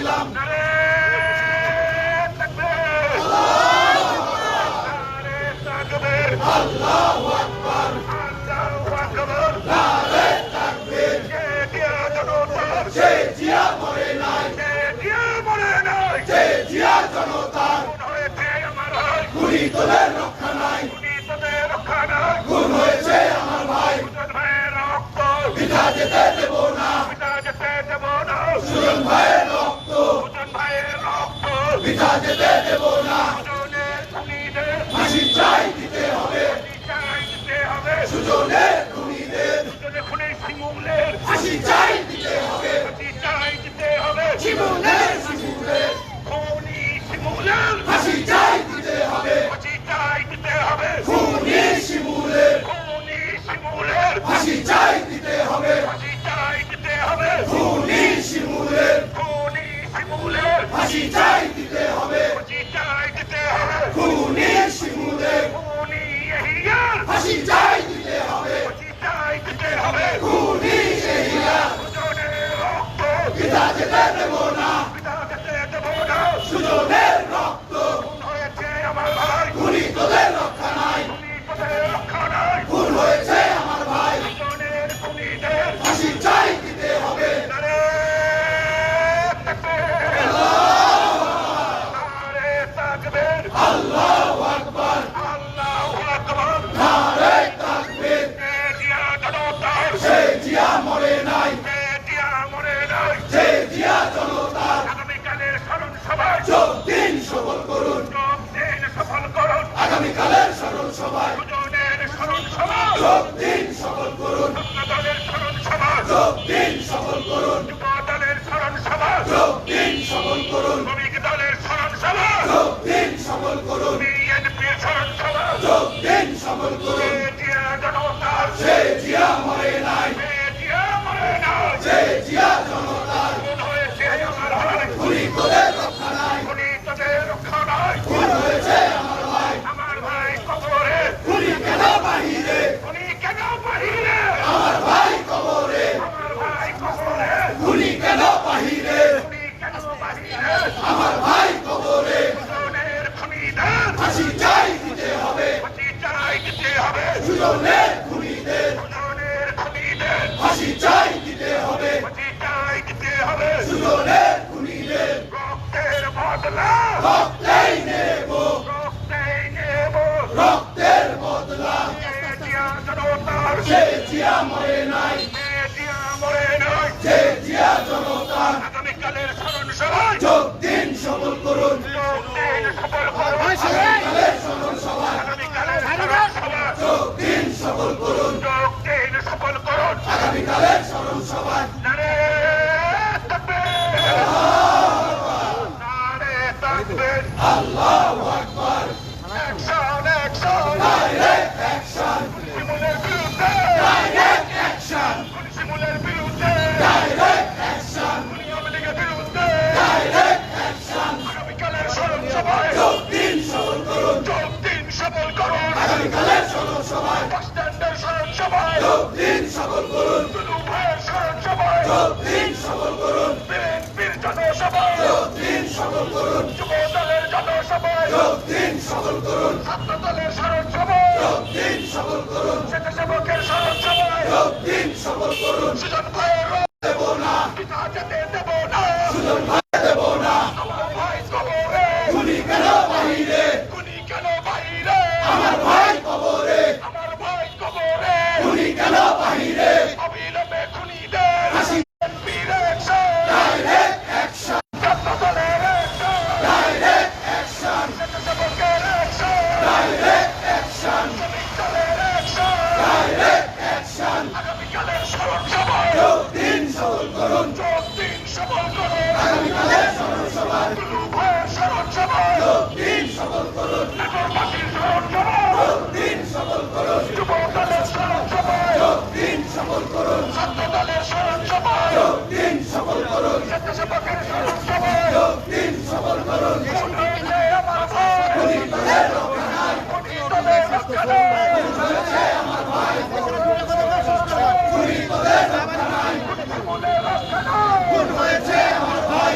দিলাম। আল্লাহু আকবার, আল্লাহু আকবার, নারে তাকবীর। শেখ জিয়া মরে নাই, জিয়া জনতার খুনি তোদের রক্ষা নাই, খুন হয়েছে আমার ভাই, পিতা যেতে দেব না, সুজন ভাইয়ের রক্ত, পিতা যেতে দেব না, ফাঁসি চাই দিতে হবে, সুজনের খুনিদের ফাঁসি চাই দিতে হবে, শিমুলের ফাঁসি চাই দিতে হবে, খুনি শিমুলের ফাঁসি চাই দিতে হবে, খুনি শিমুলের ফাঁসি চাই দিতে হবে, খুনি শিমুলের ফাঁসি চাই দিতে হবে, খুনি এহিয়া পিতা যেতে দেব না, সুজনের রক্ত, খুনি তোদের রক্ষা নাই, খুন হয়েছে আমার ভাই, ফাঁসি চাই দিতে হবে। আল্লাহু আকবার, নারে তাকবীর। শেখ জিয়া মরে নাই, শেখ জিয়া জনতার যোগ দিন সফল করুন, আগামীকালের স্মরণ সভায় যোগ দিন সফল করুন, যোগ দিন সফল করুন, যোগ দিন সফল করুন, যোগ দিন সফল করুন, যোগ দিন সফল করুন। শেখ জিয়া মরে নাই, শেখ জিয়া জনতার খুনি তোদের রক্ষা নাই, খুন হয়েছে আমার ভাই, খুনি কেন বাহিরে, আমার ভাই কবরে, খুনি কেন বাহিরে, আমার ভাই কবরে, ফাঁসি চাই দিতে হবে, সুজনের খুনিদের ফাঁসি চাই দিতে হবে, সুজনের খুনিদের রক্তেই নেব, রক্তের বদলা। শেখ জিয়া মরে নাই, শেখ জিয়া জনতার যোগ দিন সফল করুন, আগামীকালের স্মরণ সভায় যোগ দিন সফল করুন, আগামীকালের স্মরণ সভায়। আল্লাহু আকবার, direct action, direct action, direct action, direct action. যোগ দিন সফল করুন, আগামীকালের স্মরণ সভায় যোগ দিন সফল করুন, যোগ দিন সফল করুন, যোগ দিন সফল করুন, যোগ দিন সফল করুন, যোগ দিন সফল করুন, যোগ দিন সফল করুন। দেব না, সুজন ভাই দেব না, খুনি কেন বাহিরে, আমার ভাই কবরে, খুনি কেন বাহিরে, ফাঁসি direct action, direct action, direct action, direct action. যোগ দিন সফল করুন, আগামীকালের স্মরণ সভায় যোগ দিন সফল করুন, যোগ দিন সফল করুন, যোগ দিন সফল করুন, যোগ দিন সফল করুন, যোগ দিন সফল করুন। খুনি তোদের রক্ষা নাই, খুন হয়েছে আমার ভাই, খুনি তোদের রক্ষা নাই, খুন হয়েছে আমার ভাই।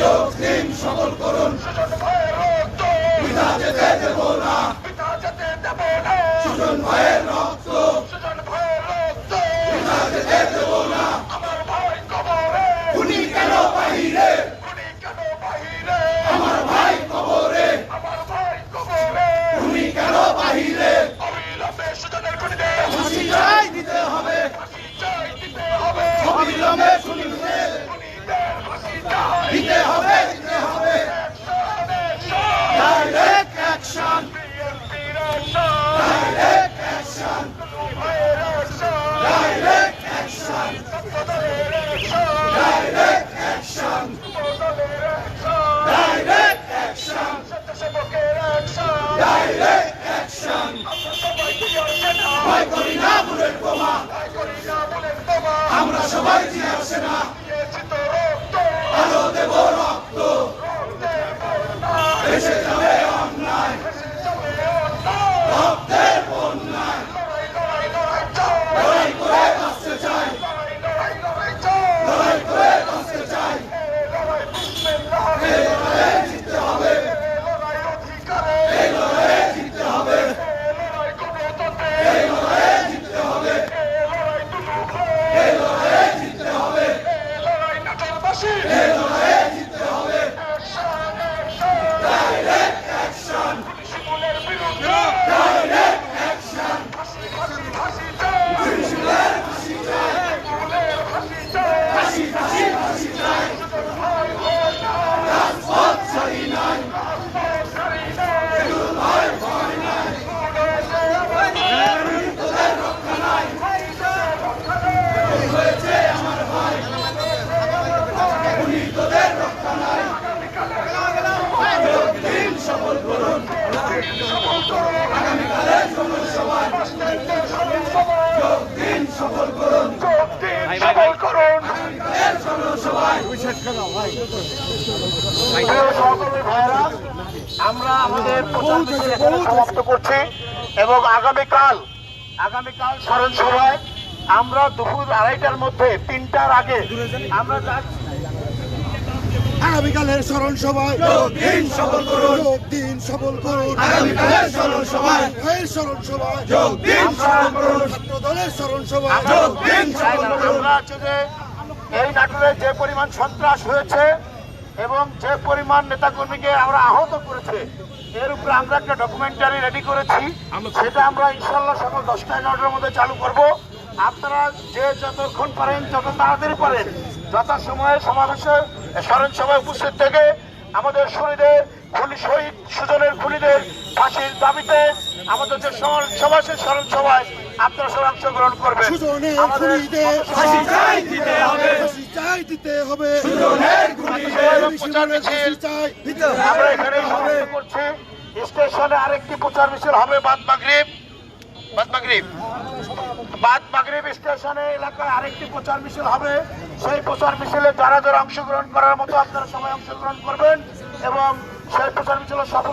যোগ দিন সফল করুন সুজন ভাইয়ের রক্ত পিতা যেতে দেব না পিতা যেতে দেব না সুজন ভাইয়ের রক্ত সুজন ভাইয়ের রক্ত পিতা যেতে দেব না আমার ভাই কবরে খুনি কেন বাহিরে খুনি কেন বাহিরে আমার ভাই কবরে আমার ভাই কবরে খুনি কেন বাহিরে অবিলম্বে সুজনের খুনিদের ফাঁসি চাই দিতে হবে ফাঁসি চাই দিতে হবে অবিলম্বে খুনিদের ফাঁসি চাই দিতে হবে ডাইরেক্ট অ্যাকশন বিএনপির অ্যাকশন ডাইরেক্ট অ্যাকশন ভাইয়ের অ্যাকশন ডাইরেক্ট অ্যাকশন ছাত্রদলের অ্যাকশন ডাইরেক্ট অ্যাকশন যুবদলের অ্যাকশন ডাইরেক্ট অ্যাকশন স্বেচ্ছাসেবকের অ্যাকশন ডাইরেক্ট অ্যাকশন আমরা সবাই জিয়ার সেনা ভয় করি না বুলেট বোমা ভয় করি না বুলেট বোমা আমরা সবাই জিয়ার সেনা দিয়েছি তো রক্ত আলো দেব রক্ত রক্তের বন্যায় ভেসে যাবে অন্যায় ভেসে যাবে অন্যায় রক্তের বন্যায় লড়াই লড়াই লড়াই চাই লড়াই করে বাঁচতে চাই লড়াই লড়াই লড়াই চাই লড়াই করে বাঁচতে চাই লড়াই বিসমিল্লাহ লড়াই জিততে হবে লড়াই অধিকারে লড়াই জিততে হবে লড়াই গণতন্ত্রে লড়াই জিততে হবে লড়াই দুর্নীতি লড়াই জিততে হবে লড়াই নাটকবাসী লড়াই জিততে হবে ডাইরেক্ট অ্যাকশন পুলিশের বিরুদ্ধে ডাইরেক্ট অ্যাকশন ফাঁসি ফাঁসি ফাঁসি চাই পুলিশের ফাঁসি চাই পুলিশের ফাঁসি চাই ফাঁসি ফাঁসি ফাঁসি চাই সুজন ভাই হয় না রাজপথ ছাড়ি নাই রাজপথ ছাড়ি নাই সুজন ভাই হয় নাই তোদের রক্ষা নাই রক্ষা নাই হয়েছে আমার ভাই উনি তোদের রক্ষা নাই যোগ দিন সফল করুন আগামীকালের জনসভায় যোগ দিন সফল করুন যোগ দিন সফল করুন আগামীকালের জনসভায় প্রিয় সহকর্মী ভাইরা, আমরা আমাদের প্রচার মিছিল এখানে সমাপ্ত করছি এবং আগামীকাল স্মরণ সভায় আমরা দুপুর 2:30টার মধ্যে 3টার আগে আমরা যাচ্ছি। আগামীকালের স্মরণ সভায় যোগ দিন সফল করুন যোগ দিন সফল করুন আগামীকালের স্মরণ সভায় স্মরণ সভায় যোগ দিন সফল করুন ছাত্র দলের স্মরণ সভায় যোগ দিন সফল করুন আমরা হচ্ছে যে এই নাটোরে যে পরিমাণ সন্ত্রাস হয়েছে এবং যে পরিমাণ নেতাকর্মীকে আমরা আহত করেছে এর উপরে আমরা একটা ডকুমেন্টারি রেডি করেছি। সেটা আমরা ইনশাল্লাহ সকাল 10টা-11টার মধ্যে চালু করব। আপনারা যে যতক্ষণ পারেন যত তাড়াতাড়ি পারেন যথাসময়ে সমাবেশে স্মরণ সভায় উপস্থিত থেকে আমাদের শহীদের শহীদ সুজনের খুনিদের ফাঁসির দাবিতে আমাদের যে সমাবেশের স্মরণ সভায় আপনারা সবাই অংশগ্রহণ করবেন। সুজনের আমাদের খুনিদের ফাঁসি চাই দিতে হবে ফাঁসি চাই দিতে হবে সুজনের খুনিদের প্রচার মিছিল চাই আমরা এখানে সমাপ্ত করছি। স্টেশনে আরেকটি প্রচার মিছিল হবে বাদ মাগরিব স্টেশনে এলাকায় আরেকটি প্রচার মিছিল হবে। সেই প্রচার মিছিলে যারা যারা অংশগ্রহণ করার মতো আপনারা সবাই অংশগ্রহণ করবেন এবং সেই প্রচার মিছিল সফল